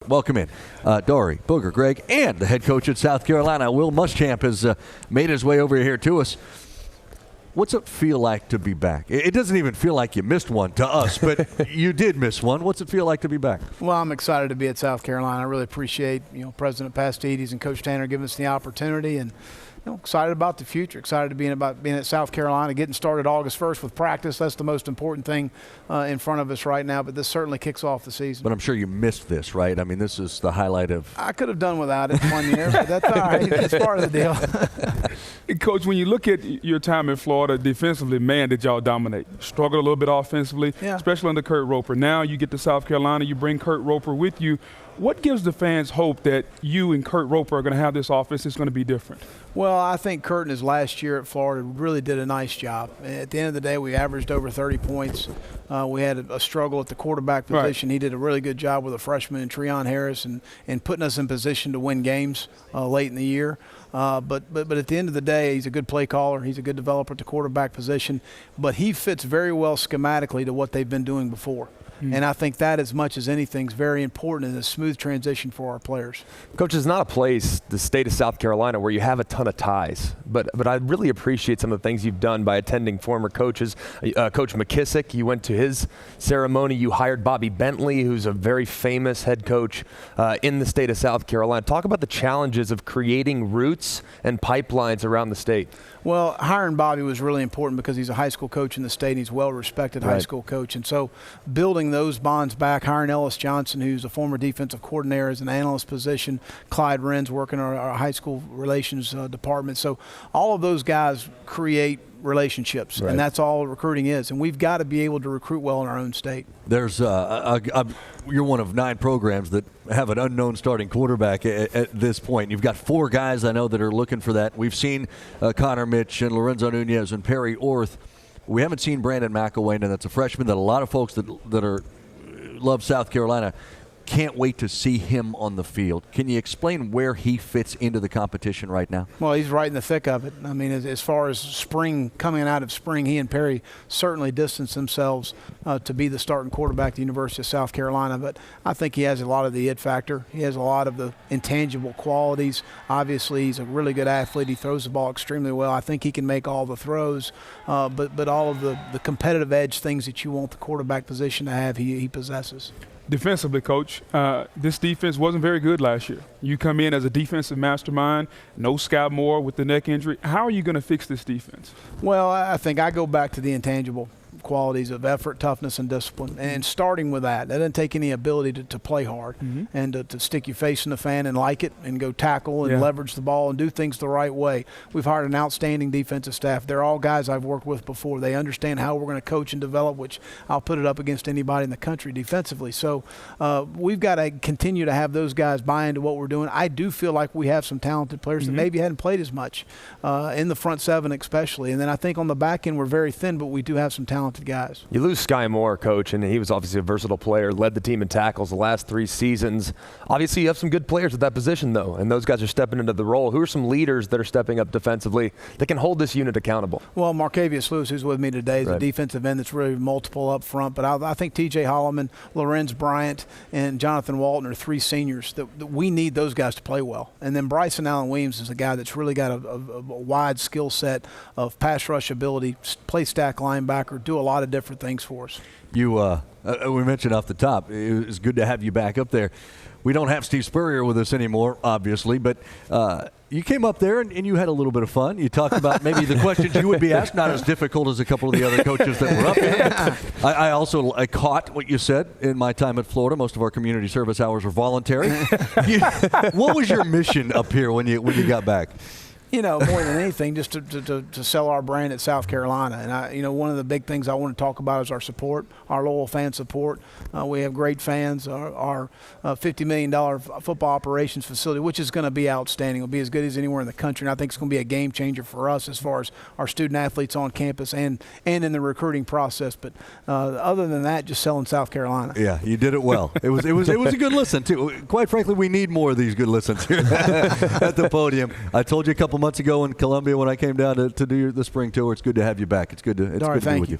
Welcome in, Dory, Booger, Greg, and the head coach at South Carolina, Will Muschamp, has made his way over here to us. What's it feel like to be back? It doesn't even feel like you missed one to us, but you did miss one. What's it feel like to be back? Well, I'm excited to be at South Carolina. I really appreciate President Pastides and Coach Tanner giving us the opportunity, and excited about the future. Excited to be being at South Carolina, getting started August 1st with practice. That's the most important thing in front of us right now. But this certainly kicks off the season. But I'm sure you missed this, right? I mean, this is the highlight of. I could have done without it 1 year, but that's all right. It's part of the deal. Coach, when you look at your time in Florida defensively, man, did y'all dominate. Struggled a little bit offensively, especially under Kurt Roper. Now you get to South Carolina, you bring Kurt Roper with you. What gives the fans hope that you and Kurt Roper are going to have this offense that's going to be different? Well, I think Kurt in his last year at Florida really did a nice job. At the end of the day, we averaged over 30 points. We had a struggle at the quarterback position. Right. He did a really good job with a freshman in Treon Harris and putting us in position to win games late in the year. But at the end of the day, he's a good play caller. He's a good developer at the quarterback position. But he fits very well schematically to what they've been doing before. And I think that, as much as anything, is very important in a smooth transition for our players. Coach, it's not a place, the state of South Carolina, where you have a ton of ties. But I really appreciate some of the things you've done by attending former coaches. Coach McKissick, you went to his ceremony. You hired Bobby Bentley, who's a very famous head coach in the state of South Carolina. Talk about the challenges of creating roots and pipelines around the state. Well, hiring Bobby was really important because he's a high school coach in the state, and he's a well-respected high school coach. And so building those bonds back, hiring Ellis Johnson, who's a former defensive coordinator, as an analyst position, Clyde Renz working our high school relations department. So all of those guys create relationships, and that's all recruiting is. And we've got to be able to recruit well in our own state. There's you're one of 9 programs that have an unknown starting quarterback at this point. You've got 4 guys I know that are looking for that. We've seen Connor Mitch and Lorenzo Nunez and Perry Orth. We haven't seen Brandon McElwain, and that's a freshman that a lot of folks that love South Carolina can't wait to see him on the field. Can you explain where he fits into the competition right now? Well, he's right in the thick of it. I mean, as far as spring, coming out of spring, he and Perry certainly distanced themselves to be the starting quarterback at the University of South Carolina. But I think he has a lot of the it factor. He has a lot of the intangible qualities. Obviously, he's a really good athlete. He throws the ball extremely well. I think he can make all the throws. But all of the competitive edge things that you want the quarterback position to have, he possesses. Defensively, Coach, this defense wasn't very good last year. You come in as a defensive mastermind, no Scott Moore with the neck injury. How are you going to fix this defense? Well, I think I go back to the intangible qualities of effort, toughness, and discipline. And starting with that doesn't take any ability to play hard and to stick your face in the fan and like it and go tackle and leverage the ball and do things the right way. We've hired an outstanding defensive staff. They're all guys I've worked with before. They understand how we're going to coach and develop, which I'll put it up against anybody in the country defensively. So we've got to continue to have those guys buy into what we're doing. I do feel like we have some talented players that maybe hadn't played as much in the front 7 especially. And then I think on the back end we're very thin, but we do have some talented guys. You lose Sky Moore, Coach, and he was obviously a versatile player, led the team in tackles the last 3 seasons. Obviously, you have some good players at that position, though, and those guys are stepping into the role. Who are some leaders that are stepping up defensively that can hold this unit accountable? Well, Marcavius Lewis, who's with me today, is a defensive end that's really multiple up front. But I think T.J. Holloman, Lorenz Bryant, and Jonathan Walton are 3 seniors that we need those guys to play well. And then Bryson Allen Williams is a guy that's really got a wide skill set of pass rush ability, play stack linebacker, do a lot of different things for us. You, we mentioned off the top, it was good to have you back up there. We don't have Steve Spurrier with us anymore, obviously, but you came up there and you had a little bit of fun. You talked about maybe the questions you would be asked, not as difficult as a couple of the other coaches that were up there. I also caught what you said in my time at Florida. Most of our community service hours were voluntary. What was your mission up here when you got back? More than anything, just to sell our brand at South Carolina. And one of the big things I want to talk about is our support, our loyal fan support. We have great fans. Our $50 million football operations facility, which is going to be outstanding, will be as good as anywhere in the country. And I think it's going to be a game changer for us as far as our student athletes on campus and in the recruiting process. But other than that, just selling South Carolina. Yeah, you did it well. It was a good listen too. Quite frankly, we need more of these good listens here at the podium. I told you a couple months ago in Columbia when I came down to do the spring tour. It's good to have you back. It's good to be with you.